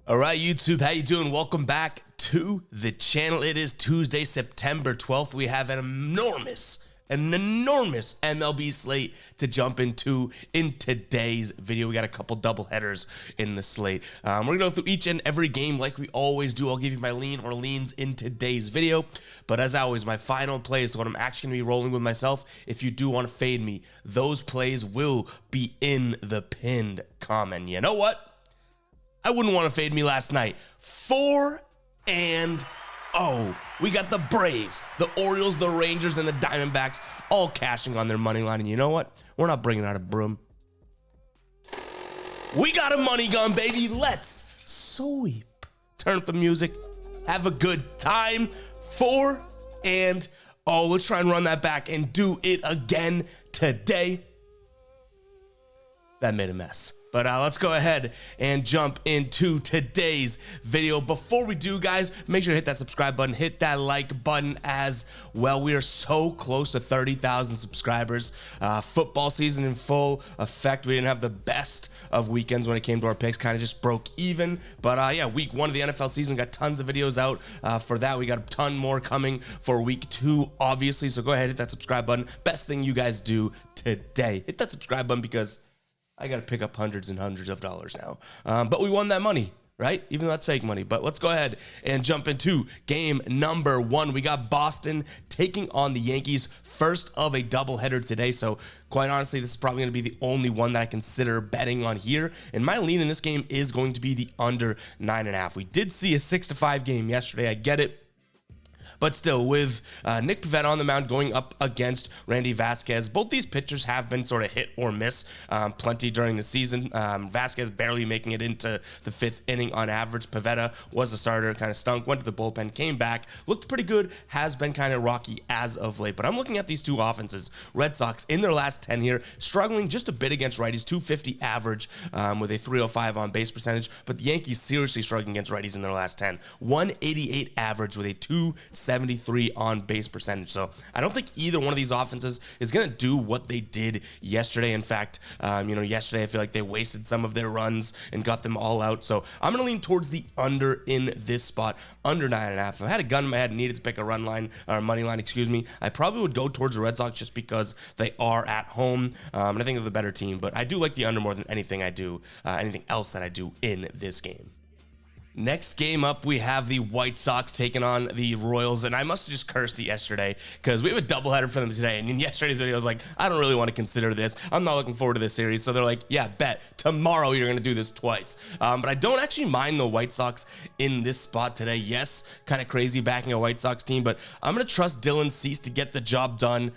All right, YouTube, how you doing? Welcome back to the channel. It is Tuesday, September 12th. We have an enormous MLB slate to jump into in today's video. We got a couple double headers in the slate. We're gonna go through each and every game like we always do. I'll give you my lean or leans in today's video. But as always, my final plays, what I'm actually gonna be rolling with myself. If you do want to fade me, those plays will be in the pinned comment. You know what? I wouldn't want to fade me last night. 4-0. We got the Braves, the Orioles, the Rangers, and the Diamondbacks all cashing on their money line. And you know what? We're not bringing out a broom. We got a money gun, baby. Let's sweep. Turn up the music. Have a good time. 4-0. Let's try and run that back and do it again today. That made a mess. But let's go ahead and jump into today's video. Before we do, guys, make sure to hit that subscribe button, hit that like button as well. We are so close to 30,000 subscribers. Football season in full effect. We didn't have the best of weekends when it came to our picks, kind of just broke even. But yeah, week 1 of the NFL season, got tons of videos out for that. We got a ton more coming for week 2, obviously. So go ahead, hit that subscribe button. Best thing you guys do today. Hit that subscribe button because I got to pick up hundreds and hundreds of dollars now. But we won that money, right? Even though that's fake money. But let's go ahead and jump into game number 1. We got Boston taking on the Yankees. First of a doubleheader today. So quite honestly, this is probably going to be the only one that I consider betting on here. And my lean in this game is going to be the under 9.5. We did see a 6-5 game yesterday. I get it. But still, with Nick Pivetta on the mound going up against Randy Vasquez, both these pitchers have been sort of hit or miss plenty during the season. Vasquez barely making it into the 5th inning on average. Pivetta was a starter, kind of stunk, went to the bullpen, came back, looked pretty good, has been kind of rocky as of late. But I'm looking at these two offenses. Red Sox in their last 10 here, struggling just a bit against righties, 250 average with a 305 on base percentage. But the Yankees seriously struggling against righties in their last 10. 188 average with a 273 on base percentage. So I don't think either one of these offenses is going to do what they did yesterday. In fact, yesterday I feel like they wasted some of their runs and got them all out. So I'm going to lean towards the under in this spot, under 9.5. If I had a gun in my head and needed to pick a run line or money line, I probably would go towards the Red Sox just because they are at home. And I think they're the better team, but I do like the under more than anything else that I do in this game. Next game up, we have the White Sox taking on the Royals, and I must have just cursed it yesterday because we have a doubleheader for them today, and in yesterday's video, I was like, I don't really want to consider this. I'm not looking forward to this series, so they're like, yeah, bet. Tomorrow you're going to do this twice. But I don't actually mind the White Sox in this spot today. Yes, kind of crazy backing a White Sox team, but I'm going to trust Dylan Cease to get the job done.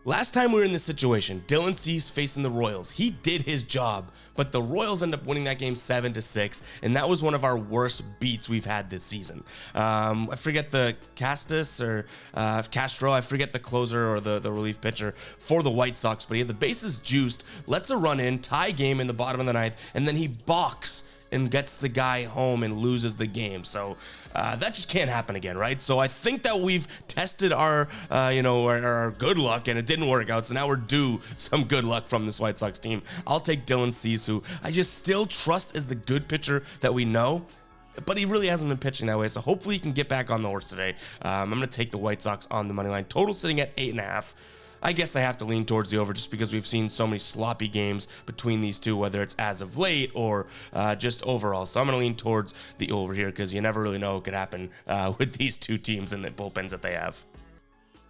Last time we were in this situation, Dylan Cease facing the Royals, he did his job, but the Royals ended up winning that game 7-6, and that was one of our worst beats we've had this season. I forget the Castro, I forget the closer or the relief pitcher for the White Sox, but he had the bases juiced, lets a run in, tie game in the bottom of the 9th, and then he balks and gets the guy home and loses the game. So that just can't happen again, right? So I think that we've tested our good luck and it didn't work out. So now we're due some good luck from this White Sox team. I'll take Dylan Cease, who I just still trust as the good pitcher that we know, but he really hasn't been pitching that way. So hopefully he can get back on the horse today. I'm going to take the White Sox on the money line. Total sitting at 8.5. I guess I have to lean towards the over just because we've seen so many sloppy games between these two, whether it's as of late or just overall. So I'm going to lean towards the over here because you never really know what could happen with these two teams and the bullpens that they have.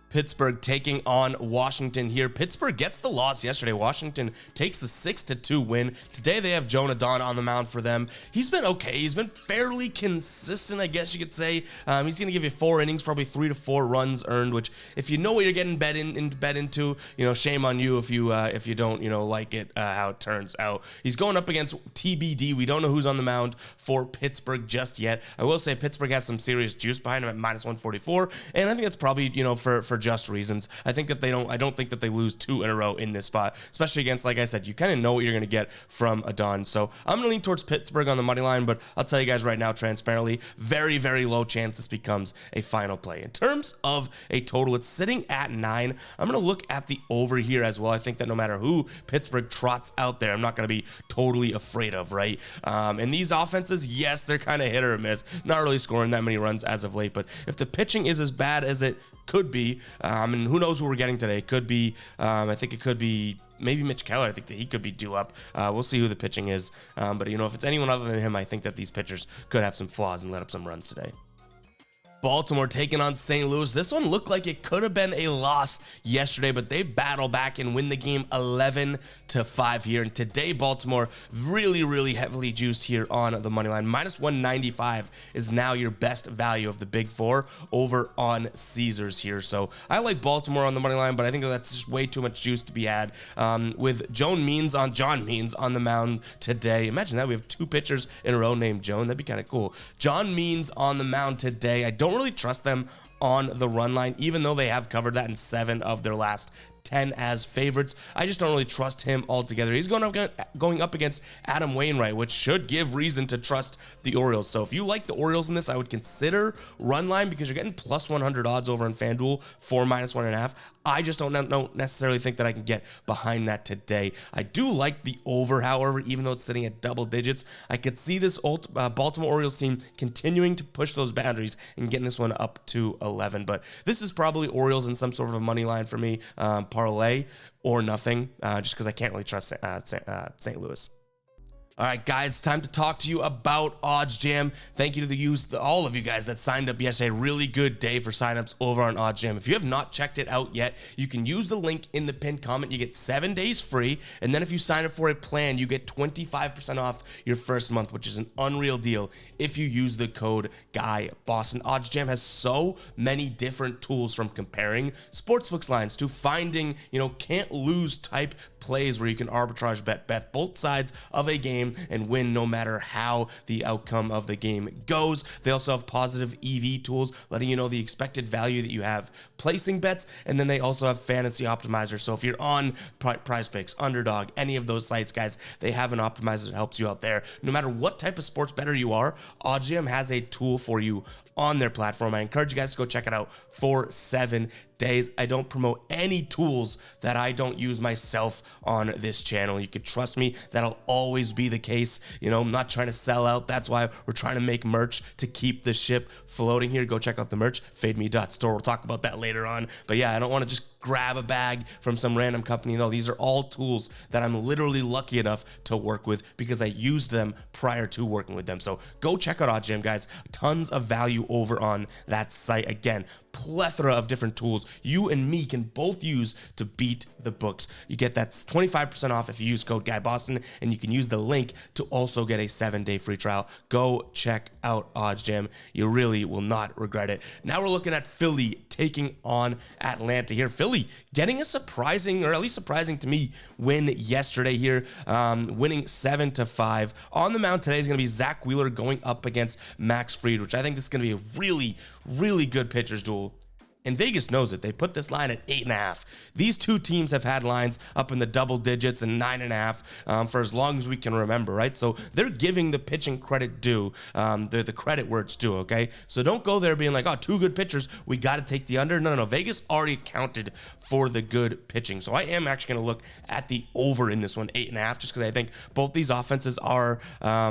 Pittsburgh taking on Washington here. Pittsburgh gets the loss yesterday. Washington takes the 6-2 win. Today they have Jonah Don on the mound for them. He's been okay. He's been fairly consistent, I guess you could say. He's going to give you 4 innings, probably 3 to 4 runs earned, which if you know what you're getting bet into, shame on you if you don't, like it, how it turns out. He's going up against TBD. We don't know who's on the mound for Pittsburgh just yet. I will say Pittsburgh has some serious juice behind him at -144, and I think that's probably, for for just reasons. I don't think that they lose 2 in a row in this spot, especially against, like I said, you kind of know what you're going to get from a Don. So I'm going to lean towards Pittsburgh on the money line, but I'll tell you guys right now, transparently, very, very low chance this becomes a final play. In terms of a total, it's sitting at 9. I'm going to look at the over here as well. I think that no matter who Pittsburgh trots out there, I'm not going to be totally afraid of, right? And these offenses, yes, they're kind of hit or miss, not really scoring that many runs as of late, but if the pitching is as bad as it could be, and who knows who we're getting today, it could be, I think it could be maybe Mitch Keller. I think that he could be due up. We'll see who the pitching is. But, if it's anyone other than him, I think that these pitchers could have some flaws and let up some runs today. Baltimore taking on St. Louis. This one looked like it could have been a loss yesterday, but they battle back and win the game 11-5 here. And today, Baltimore really, really heavily juiced here on the money line. Minus 195 is now your best value of the big four over on Caesars here. So I like Baltimore on the money line, but I think that's just way too much juice to be had. With John Means on the mound today. Imagine that we have 2 pitchers in a row named Joan. That'd be kind of cool. John Means on the mound today. I don't really trust them on the run line, even though they have covered that in 7 of their last 10 as favorites. I just don't really trust him altogether. He's going up against Adam Wainwright, which should give reason to trust the Orioles. So if you like the Orioles in this, I would consider run line because you're getting plus 100 odds over on FanDuel for minus 1.5. I just don't necessarily think that I can get behind that today. I do like the over, however, even though it's sitting at double digits. I could see this Baltimore Orioles team continuing to push those boundaries and getting this one up to 11. But this is probably Orioles in some sort of a money line for me, parlay or nothing, just because I can't really trust St. Louis. All right, guys, time to talk to you about OddsJam. Thank you to all of you guys that signed up yesterday. Really good day for signups over on OddsJam. If you have not checked it out yet, you can use the link in the pinned comment. You get 7 days free, and then if you sign up for a plan, you get 25% off your first month, which is an unreal deal if you use the code GUYBOSTON. OddsJam has so many different tools, from comparing sportsbooks lines to finding, can't lose type plays where you can arbitrage bet both sides of a game and win no matter how the outcome of the game goes. They also have positive EV tools, letting you know the expected value that you have placing bets, and then they also have fantasy optimizer. So if you're on Prize Picks, Underdog, any of those sites, guys, they have an optimizer that helps you out there. No matter what type of sports bettor you are, OddsJam has a tool for you on their platform. I encourage you guys to go check it out for 7 days. I don't promote any tools that I don't use myself on this channel. You can trust me, that'll always be the case. I'm not trying to sell out. That's why we're trying to make merch to keep the ship floating here. Go check out the merch, fademe.store. We'll talk about that later on. But yeah, I don't want to just grab a bag from some random company. No, these are all tools that I'm literally lucky enough to work with because I used them prior to working with them. So go check out OddsJam, guys. Tons of value over on that site. Again, plethora of different tools you and me can both use to beat the books. You get that 25% off if you use code GUYBOSTON, and you can use the link to also get a 7-day free trial. Go check out OddsJam. You really will not regret it. Now we're looking at Philly taking on Atlanta here. Philly getting a surprising, or at least surprising to me, win yesterday here, winning 7-5. On the mound today is going to be Zach Wheeler going up against Max Fried, which I think this is going to be a really, really good pitchers duel. And Vegas knows it. They put this line at 8.5. These two teams have had lines up in the double digits and 9.5 for as long as we can remember, right? So they're giving the pitching credit due, the credit where it's due, okay? So don't go there being like, oh, 2 good pitchers, we got to take the under. No. Vegas already accounted for the good pitching. So I am actually going to look at the over in this one, 8.5, just because I think both these offenses are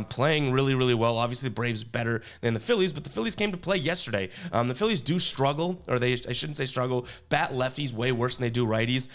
playing really, really well. Obviously, the Braves better than the Phillies, but the Phillies came to play yesterday. The Phillies do struggle, or I shouldn't say struggle, bat lefties way worse than they do righties.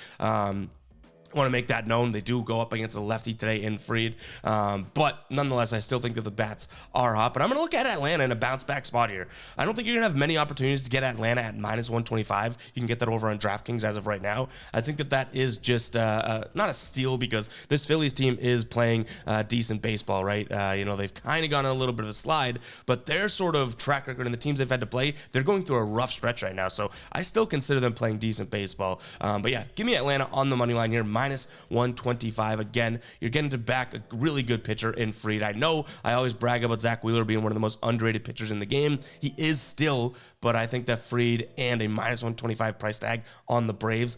I want to make that known. They do go up against a lefty today in Fried. But nonetheless, I still think that the bats are hot. But I'm going to look at Atlanta in a bounce back spot here. I don't think you're going to have many opportunities to get Atlanta at minus 125. You can get that over on DraftKings as of right now. I think that is just not a steal, because this Phillies team is playing decent baseball, right? They've kind of gone on a little bit of a slide, but their sort of track record and the teams they've had to play, they're going through a rough stretch right now. So I still consider them playing decent baseball. But yeah, give me Atlanta on the money line here, minus 125. Again, you're getting to back a really good pitcher in Fried. I know I always brag about Zach Wheeler being one of the most underrated pitchers in the game. He is still, but I think that Fried and a minus 125 price tag on the Braves,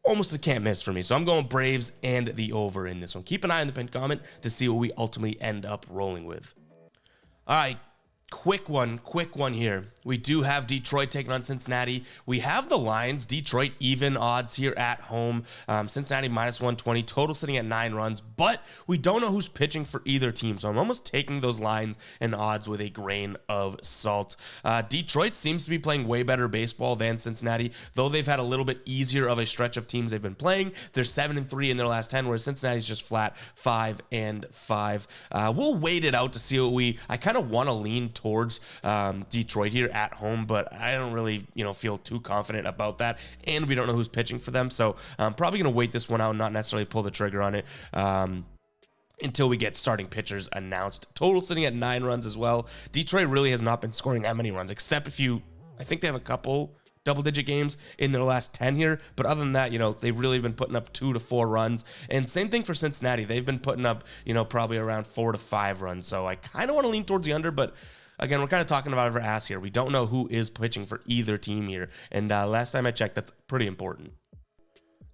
almost a can't miss for me. So I'm going Braves and the over in this one. Keep an eye on the pinned comment to see what we ultimately end up rolling with. All right, quick one here. We do have Detroit taking on Cincinnati. We have the lines. Detroit even odds here at home. Cincinnati minus 120. Total sitting at 9 runs. But we don't know who's pitching for either team. So I'm almost taking those lines and odds with a grain of salt. Detroit seems to be playing way better baseball than Cincinnati. Though they've had a little bit easier of a stretch of teams they've been playing. They're 7-3 in their last 10, whereas Cincinnati's just flat 5-5. We'll wait it out to see what I kind of want to lean towards Detroit here at home, but I don't really, feel too confident about that, and we don't know who's pitching for them, so I'm probably going to wait this one out and not necessarily pull the trigger on it until we get starting pitchers announced. Total sitting at 9 runs as well. Detroit really has not been scoring that many runs, except I think they have a couple double-digit games in their last 10 here, but other than that, they've really been putting up 2 to 4 runs, and same thing for Cincinnati. They've been putting up, probably around 4 to 5 runs, so I kind of want to lean towards the under, but again, we're kind of talking about our ass here. We don't know who is pitching for either team here. And last time I checked, that's pretty important.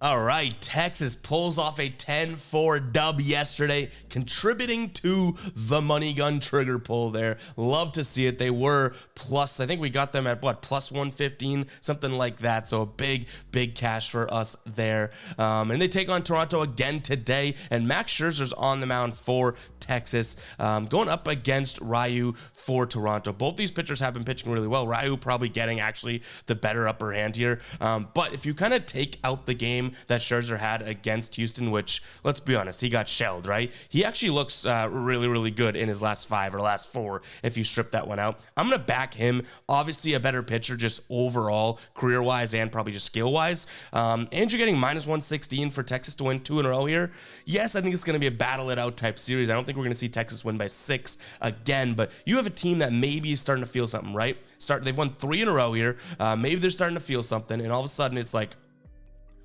All right, Texas pulls off a 10-4 dub yesterday, contributing to the money gun trigger pull there. Love to see it. They were plus, I think we got them at plus 115, something like that. So a big cash for us there. And they take on Toronto again today, and Max Scherzer's on the mound for Texas, going up against Ryu for Toronto. Both these pitchers have been pitching really well. Ryu probably getting actually the better upper hand here. But if you kind of take out the game that Scherzer had against Houston, which, let's be honest, he got shelled, right? He actually looks really good in his last 5 or last 4 if you strip that one out. I'm going to back him. Obviously a better pitcher just overall, career-wise and probably just skill-wise. And you're getting minus 116 for Texas to win 2 in a row here. Yes, I think it's going to be a battle-it-out type series. I don't think we're going to see Texas win by 6 again, but you have a team that maybe is starting to feel something, right? They've won 3 in a row here. Maybe they're starting to feel something, and all of a sudden it's like,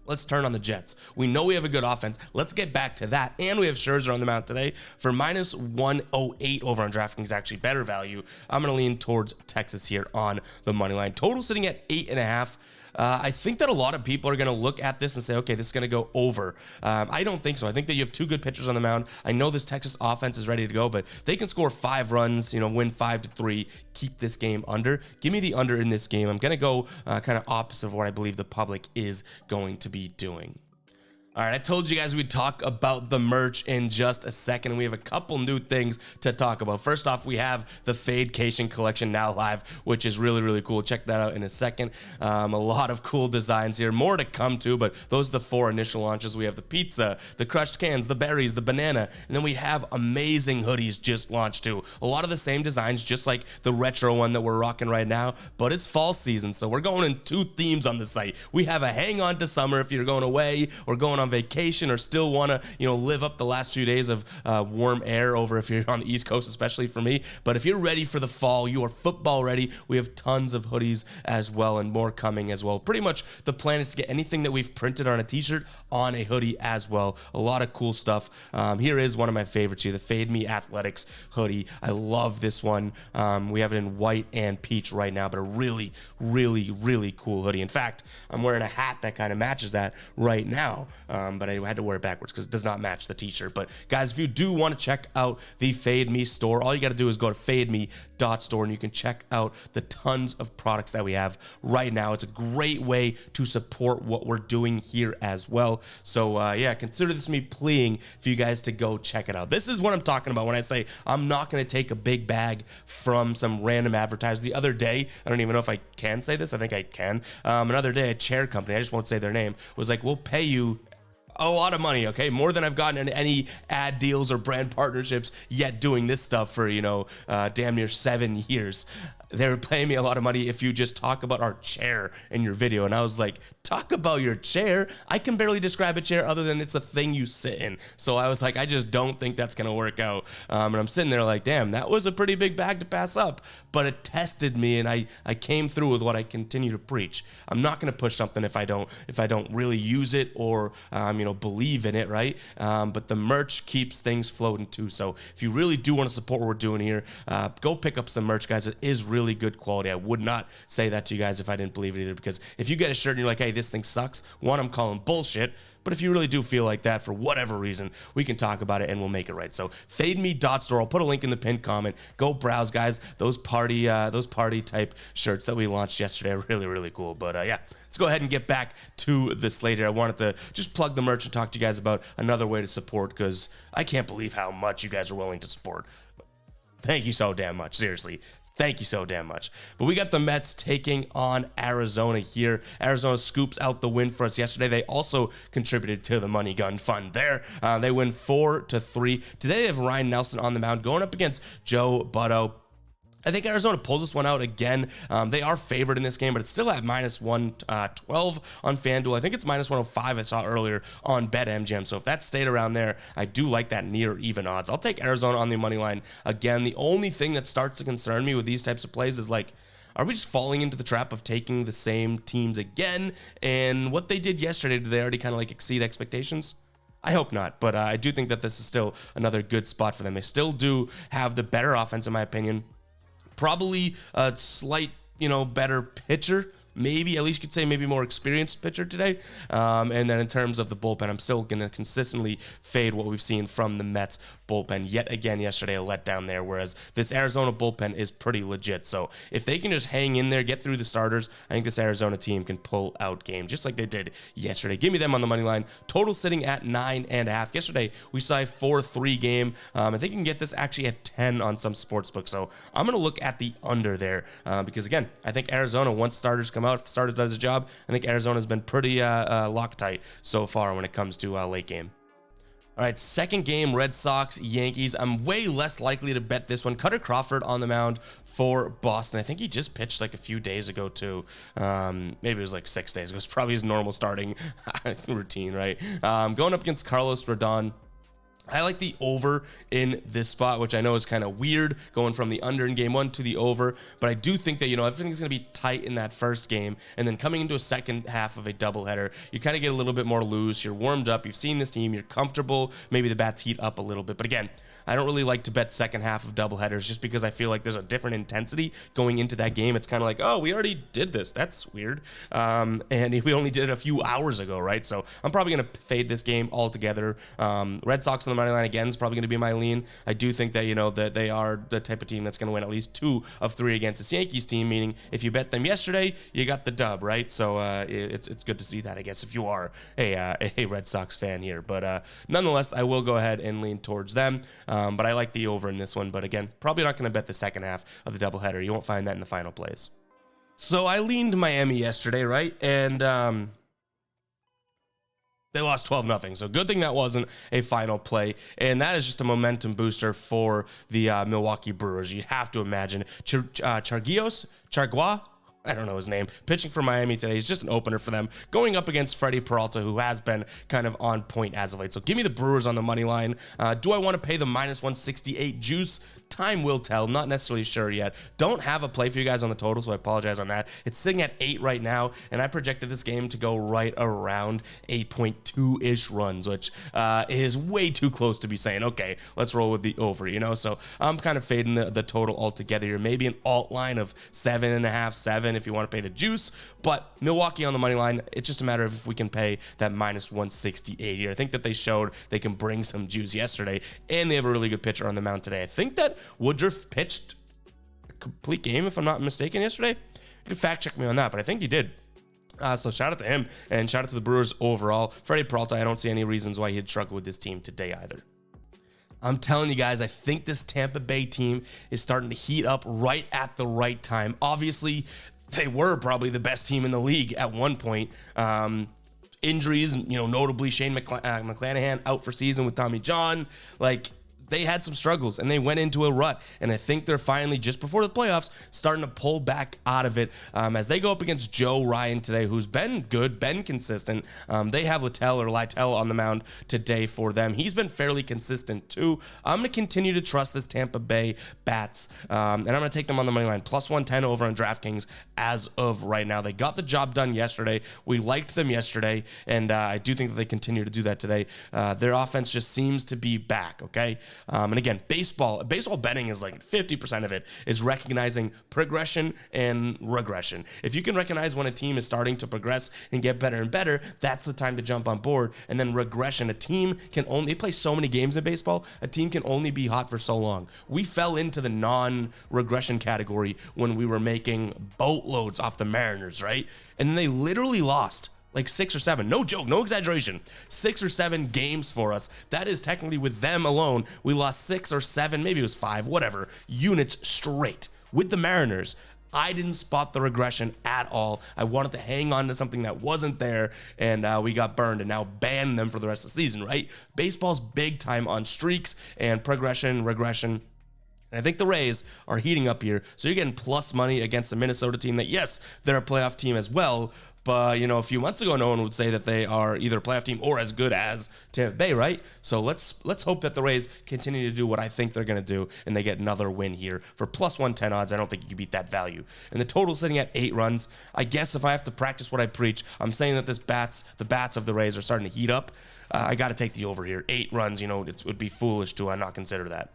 let's turn on the Jets. We know we have a good offense. Let's get back to that. And we have Scherzer on the mound today for minus 108 over on DraftKings, actually better value. I'm going to lean towards Texas here on the money line. Total sitting at 8.5. I think that a lot of people are going to look at this and say, okay, this is going to go over. I don't think so. I think that you have 2 good pitchers on the mound. I know this Texas offense is ready to go, but they can score 5 runs, win 5-3, keep this game under. Give me the under in this game. I'm going to go kind of opposite of what I believe the public is going to be doing. All right, I told you guys we'd talk about the merch in just a second, and we have a couple new things to talk about. First off, we have the Fadecation collection now live, which is really cool. Check that out in a second. A lot of cool designs here. More to come too, but those are the 4 initial launches. We have the pizza, the crushed cans, the berries, the banana, and then we have amazing hoodies just launched too. A lot of the same designs, just like the retro one that we're rocking right now, but it's fall season, so we're going in 2 themes on the site. We have a hang on to summer if you're going away or going on vacation or still want to live up the last few days of warm air over if you're on the East Coast, especially for me. But if you're ready for the fall, you are football ready, we have tons of hoodies as well and more coming as well. Pretty much the plan is to get anything that we've printed on a t-shirt on a hoodie as well. A lot of cool stuff. Here is one of my favorites here, the Fade Me Athletics hoodie. I love this one. We have it in white and peach right now, but a really cool hoodie. In fact, I'm wearing a hat that kind of matches that right now. But I had to wear it backwards because it does not match the t-shirt. But guys, if you do want to check out the Fade Me store, all you got to do is go to fademe.store and you can check out the tons of products that we have right now. It's a great way to support what we're doing here as well. So yeah, consider this me pleading for you guys to go check it out. This is what I'm talking about when I say I'm not going to take a big bag from some random advertiser. The other day, I don't even know if I can say this. I think I can. Another day, a chair company, I just won't say their name, was like, we'll pay you a lot of money, okay? More than I've gotten in any ad deals or brand partnerships yet doing this stuff for, damn near 7 years. they were paying me a lot of money if you just talk about our chair in your video. And I was like, talk about your chair? I can barely describe a chair other than it's a thing you sit in. So I was like, I just don't think that's going to work out. And I'm sitting there like, damn, that was a pretty big bag to pass up. But it tested me, and I came through with what I continue to preach. I'm not going to push something if I don't really use it or believe in it, right? But the merch keeps things floating too. So if you really do want to support what we're doing here, go pick up some merch, guys. It is really good quality. I would not say that to you guys if I didn't believe it either, because if you get a shirt and you're like, hey, this thing sucks, one, I'm calling bullshit. But if you really do feel like that for whatever reason, we can talk about it and we'll make it right. So fademe.store. I'll put a link in the pinned comment. Go browse, guys. Those party type shirts that we launched yesterday are really, really cool. But yeah, let's go ahead and get back to this later. I wanted to just plug the merch and talk to you guys about another way to support, because I can't believe how much you guys are willing to support. Thank you so damn much. Seriously. Thank you so damn much. But we got the Mets taking on Arizona here. Arizona scoops out the win for us yesterday. They also contributed to the Money Gun Fund there. They win 4-3. Today they have Ryan Nelson on the mound going up against Joe Butto. I think Arizona pulls this one out again. They are favored in this game, but it's still at -112 on FanDuel. I think it's -105 I saw earlier on BetMGM. So if that stayed around there, I do like that near even odds. I'll take Arizona on the money line again. The only thing that starts to concern me with these types of plays is like, are we just falling into the trap of taking the same teams again? And what they did yesterday, did they already kind of like exceed expectations? I hope not, but I do think that this is still another good spot for them. They still do have the better offense, in my opinion. Probably a slight, better pitcher. Maybe, at least you could say maybe more experienced pitcher today. And then in terms of the bullpen, I'm still going to consistently fade what we've seen from the Mets bullpen. Yet again, yesterday, a letdown there, whereas this Arizona bullpen is pretty legit. So if they can just hang in there, get through the starters, I think this Arizona team can pull out games just like they did yesterday. Give me them on the money line. Total sitting at 9.5. Yesterday, we saw a 4-3 game. I think you can get this actually at 10 on some sports books. So I'm going to look at the under there because, again, I think Arizona, once starters come out, if the starter does his job, I think Arizona's been pretty Loctite so far when it comes to late game. All right, second game, Red Sox, Yankees. I'm way less likely to bet this one. Cutter Crawford on the mound for Boston. I think he just pitched like a few days ago too. Maybe it was like 6 days ago. It's probably his normal starting routine, right? Going up against Carlos Rodon. I like the over in this spot, which I know is kind of weird going from the under in game one to the over, but I do think that, everything's going to be tight in that first game, and then coming into a second half of a doubleheader, you kind of get a little bit more loose. You're warmed up. You've seen this team. You're comfortable. Maybe the bats heat up a little bit, but again, I don't really like to bet second half of doubleheaders just because I feel like there's a different intensity going into that game. It's kind of like, oh, we already did this. That's weird. And we only did it a few hours ago, right? So I'm probably going to fade this game altogether. Red Sox on the money line again is probably going to be my lean. I do think that, that they are the type of team that's going to win at least 2 of 3 against this Yankees team, meaning if you bet them yesterday, you got the dub, right? So it's good to see that, I guess, if you are a Red Sox fan here. But nonetheless, I will go ahead and lean towards them. But I like the over in this one. But again, probably not going to bet the second half of the doubleheader. You won't find that in the final plays. So I leaned Miami yesterday, right? And they lost 12-0. So good thing that wasn't a final play. And that is just a momentum booster for the Milwaukee Brewers. You have to imagine. Chargois? I don't know his name, pitching for Miami today. He's just an opener for them, going up against Freddie Peralta, who has been kind of on point as of late. So give me the Brewers on the money line. Do I want to pay the -168 juice? Time will tell. Not necessarily sure yet. Don't have a play for you guys on the total, so I apologize on that. It's sitting at 8 right now, and I projected this game to go right around 8.2-ish runs, which is way too close to be saying, okay, let's roll with the over, So I'm kind of fading the total altogether here. Maybe an alt line of 7.5, 7 if you want to pay the juice, but Milwaukee on the money line, it's just a matter of if we can pay that -168 here. I think that they showed they can bring some juice yesterday, and they have a really good pitcher on the mound today. I think that Woodruff pitched a complete game, if I'm not mistaken, yesterday. You can fact check me on that, but I think he did. So shout out to him, and shout out to the Brewers overall. Freddie Peralta, I don't see any reasons why he'd struggle with this team today either. I'm telling you guys, I think this Tampa Bay team is starting to heat up right at the right time. Obviously, they were probably the best team in the league at one point. Injuries, notably Shane McClanahan out for season with Tommy John. Like, they had some struggles and they went into a rut. And I think they're finally, just before the playoffs, starting to pull back out of it as they go up against Joe Ryan today, who's been good, been consistent. They have Lytle on the mound today for them. He's been fairly consistent too. I'm going to continue to trust this Tampa Bay bats, and I'm going to take them on the money line, plus 110 over on DraftKings as of right now. They got the job done yesterday. We liked them yesterday, and I do think that they continue to do that today. Their offense just seems to be back, okay? And again, baseball betting is like 50% of it is recognizing progression and regression. If you can recognize when a team is starting to progress and get better and better, that's the time to jump on board. And then regression, a team can only, they play so many games in baseball, a team can only be hot for so long. We fell into the non-regression category when we were making boatloads off the Mariners, right? And then they literally lost like 6 or 7, no joke, no exaggeration, 6 or 7 games for us. That is technically with them alone. We lost 6 or 7, maybe it was 5, whatever, units straight with the Mariners. I didn't spot the regression at all. I wanted to hang on to something that wasn't there, and we got burned and now banned them for the rest of the season, right? Baseball's big time on streaks and progression, regression. And I think the Rays are heating up here. So you're getting plus money against a Minnesota team that, yes, they're a playoff team as well. But, you know, a few months ago, no one would say that they are either a playoff team or as good as Tampa Bay, right? So let's hope that the Rays continue to do what I think they're going to do, and they get another win here for plus 110 odds. I don't think you can beat that value. And the total sitting at 8 runs. I guess if I have to practice what I preach, I'm saying that the bats of the Rays are starting to heat up. I got to take the over here. 8 runs, you know, it would be foolish to not consider that.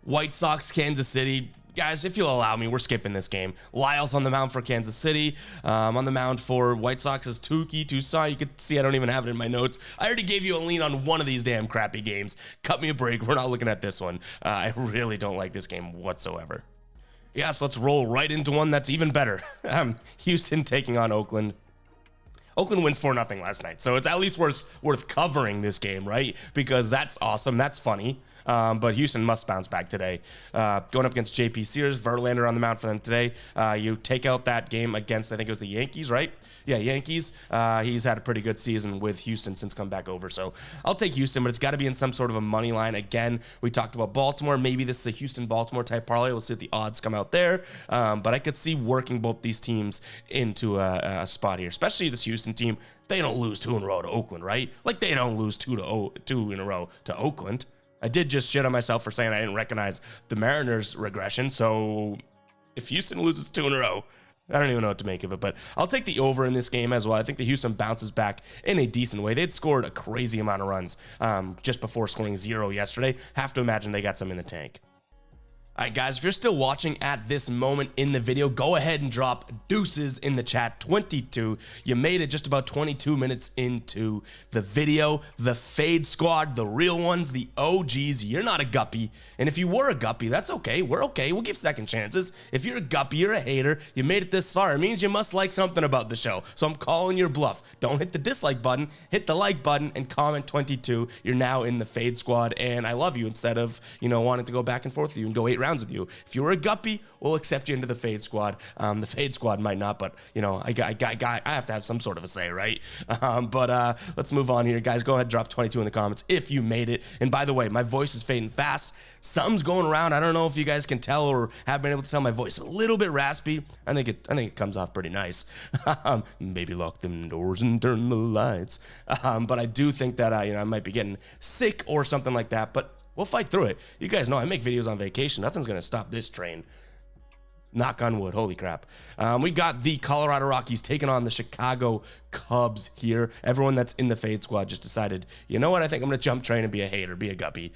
White Sox, Kansas City. Guys, if you'll allow me, we're skipping this game. Lyle's on the mound for Kansas City. On the mound for White Sox is Tucson. You can see I don't even have it in my notes. I already gave you a lean on one of these damn crappy games. Cut me a break. We're not looking at this one. I really don't like this game whatsoever. Yes, let's roll right into one that's even better. Houston taking on Oakland. Oakland wins 4-0 last night, so it's at least worth covering this game, right? Because that's awesome. That's funny. But Houston must bounce back today. Going up against JP Sears, Verlander on the mound for them today. You take out that game against, I think it was the Yankees, right? Yeah, Yankees. He's had a pretty good season with Houston since come back over. So I'll take Houston, but it's got to be in some sort of a money line. Again, we talked about Baltimore. Maybe this is a Houston-Baltimore type parlay. We'll see if the odds come out there. But I could see working both these teams into a spot here, especially this Houston team. They don't lose 2 in a row to Oakland, right? Like they don't lose 2 in a row to Oakland. I did just shit on myself for saying I didn't recognize the Mariners regression. So if Houston loses 2 in a row, I don't even know what to make of it, but I'll take the over in this game as well. I think the Houston bounces back in a decent way. They'd scored a crazy amount of runs just before scoring 0 yesterday. Have to imagine they got some in the tank. All right, guys, if you're still watching at this moment in the video, go ahead and drop deuces in the chat. 22. You made it just about 22 minutes into the video. The Fade Squad, the real ones, the OGs. You're not a guppy. And if you were a guppy, that's okay. We're okay. We'll give second chances. If you're a guppy, you're a hater, you made it this far, it means you must like something about the show. So I'm calling your bluff. Don't hit the dislike button. Hit the like button and comment 22. You're now in the Fade Squad, and I love you instead of, wanting to go back and forth with you and go 8 rounds with you. If you were a guppy, we'll accept you into the Fade Squad. The Fade Squad might not, but I have to have some sort of a say, right? But let's move on here, guys. Go ahead and drop 22 in the comments if you made it. And by the way, my voice is fading fast. Something's going around. I don't know if you guys can tell or have been able to tell. My voice a little bit raspy. I think it comes off pretty nice. Maybe lock them doors and turn the lights. But I do think that I might be getting sick or something like that. But we'll fight through it. You guys know I make videos on vacation. Nothing's going to stop this train. Knock on wood. Holy crap. We got the Colorado Rockies taking on the Chicago Cubs here. Everyone that's in the Fade Squad just decided, you know what? I think I'm going to jump train and be a hater, be a guppy.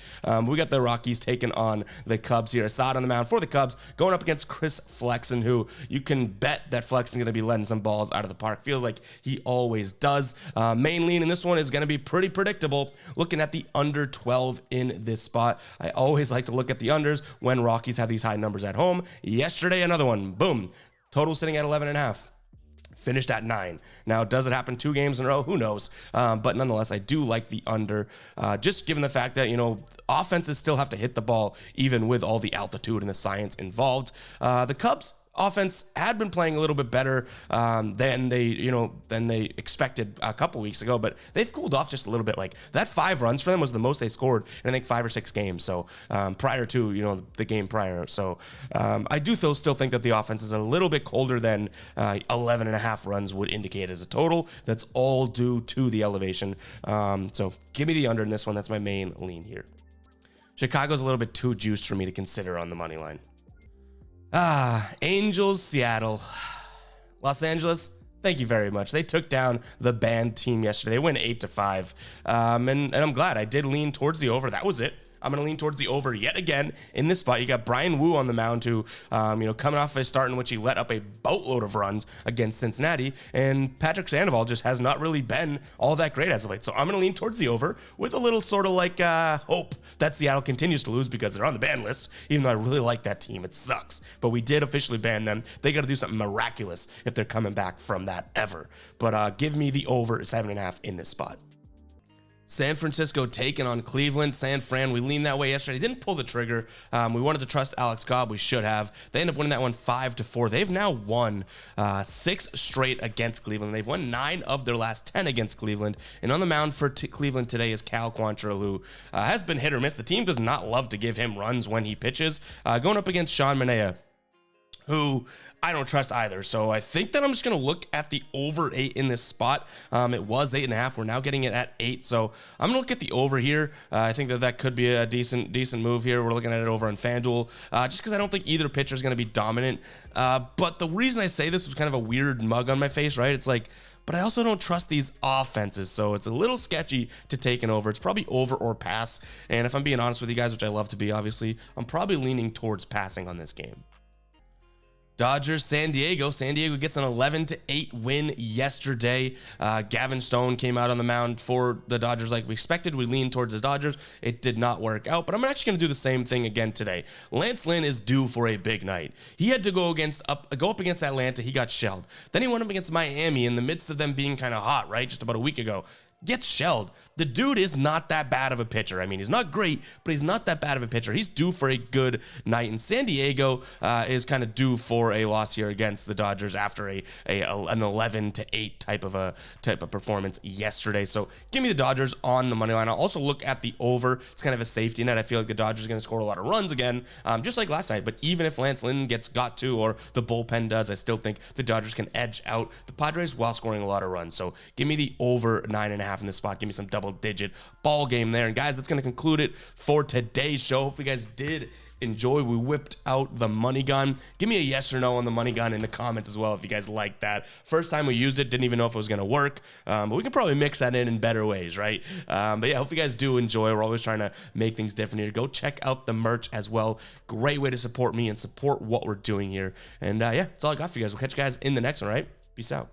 We got the Rockies taking on the Cubs here. Assad on the mound for the Cubs, going up against Chris Flexen, who you can bet that Flexen's going to be letting some balls out of the park. Feels like he always does. Main lean in this one is going to be pretty predictable. Looking at the under 12 in this spot. I always like to look at the unders when Rockies have these high numbers at home. Yesterday, another one. Boom. Total sitting at 11.5. Finished at 9. Now, does it happen 2 games in a row? Who knows? But nonetheless, I do like the under, just given the fact that, offenses still have to hit the ball, even with all the altitude and the science involved. The Cubs, offense had been playing a little bit better than they expected a couple weeks ago, but they've cooled off just a little bit. Like that 5 runs for them was the most they scored in I think 5 or 6 games. So prior to the game prior. So I do still think that the offense is a little bit colder than 11.5 runs would indicate as a total. That's all due to the elevation. So give me the under in this one. That's my main lean here. Chicago's a little bit too juiced for me to consider on the money line. Angels, Seattle, Los Angeles. Thank you very much. They took down the band team yesterday. They went 8-5. And I'm glad I did lean towards the over. That was it. I'm going to lean towards the over yet again in this spot. You got Brian Wu on the mound who, coming off a start in which he let up a boatload of runs against Cincinnati, and Patrick Sandoval just has not really been all that great as of late. So I'm going to lean towards the over with a little sort of like hope that Seattle continues to lose because they're on the ban list, even though I really like that team. It sucks. But we did officially ban them. They got to do something miraculous if they're coming back from that ever. But give me the over 7.5 in this spot. San Francisco taking on Cleveland. San Fran, we leaned that way yesterday. Didn't pull the trigger. We wanted to trust Alex Cobb. We should have. They ended up winning that one 5-4. They've now won 6 straight against Cleveland. They've won 9 of their last 10 against Cleveland. And on the mound for Cleveland today is Cal Quantrill, who has been hit or miss. The team does not love to give him runs when he pitches. Going up against Sean Manaea, who I don't trust either. So I think that I'm just going to look at the over 8 in this spot. It was 8.5. We're now getting it at 8. So I'm going to look at the over here. I think that could be a decent move here. We're looking at it over on FanDuel just because I don't think either pitcher is going to be dominant. But the reason I say this was kind of a weird mug on my face, right? It's like, but I also don't trust these offenses, so it's a little sketchy to take an over. It's probably over or pass. And if I'm being honest with you guys, which I love to be, obviously, I'm probably leaning towards passing on this game. Dodgers, San Diego. San Diego gets an 11-8 win yesterday. Gavin Stone came out on the mound for the Dodgers like we expected. We leaned towards the Dodgers. It did not work out, but I'm actually going to do the same thing again today. Lance Lynn is due for a big night. He had to go up against Atlanta. He got shelled. Then he went up against Miami in the midst of them being kind of hot, right? Just about a week ago. Gets shelled. The dude is not that bad of a pitcher. I mean, he's not great, but he's not that bad of a pitcher. He's due for a good night. And San Diego is kind of due for a loss here against the Dodgers after an 11-8 type of performance yesterday. So give me the Dodgers on the money line. I'll also look at the over. It's kind of a safety net. I feel like the Dodgers are going to score a lot of runs again, just like last night. But even if Lance Lynn got to, or the bullpen does, I still think the Dodgers can edge out the Padres while scoring a lot of runs. So give me the over 9.5 in this spot. Give me some double-digit ball game there. And guys, that's going to conclude it for today's show. Hopefully you guys did enjoy. We whipped out the money gun. Give me a yes or no on the money gun in the comments as well if you guys like that. First time we used it, didn't even know if it was going to work, but we can probably mix that in better ways, right? But yeah, hope you guys do enjoy. We're always trying to make things different here. Go check out the merch as well. Great way to support me and support what we're doing here. And yeah, that's all I got for you guys. We'll catch you guys in the next one, right? Peace out.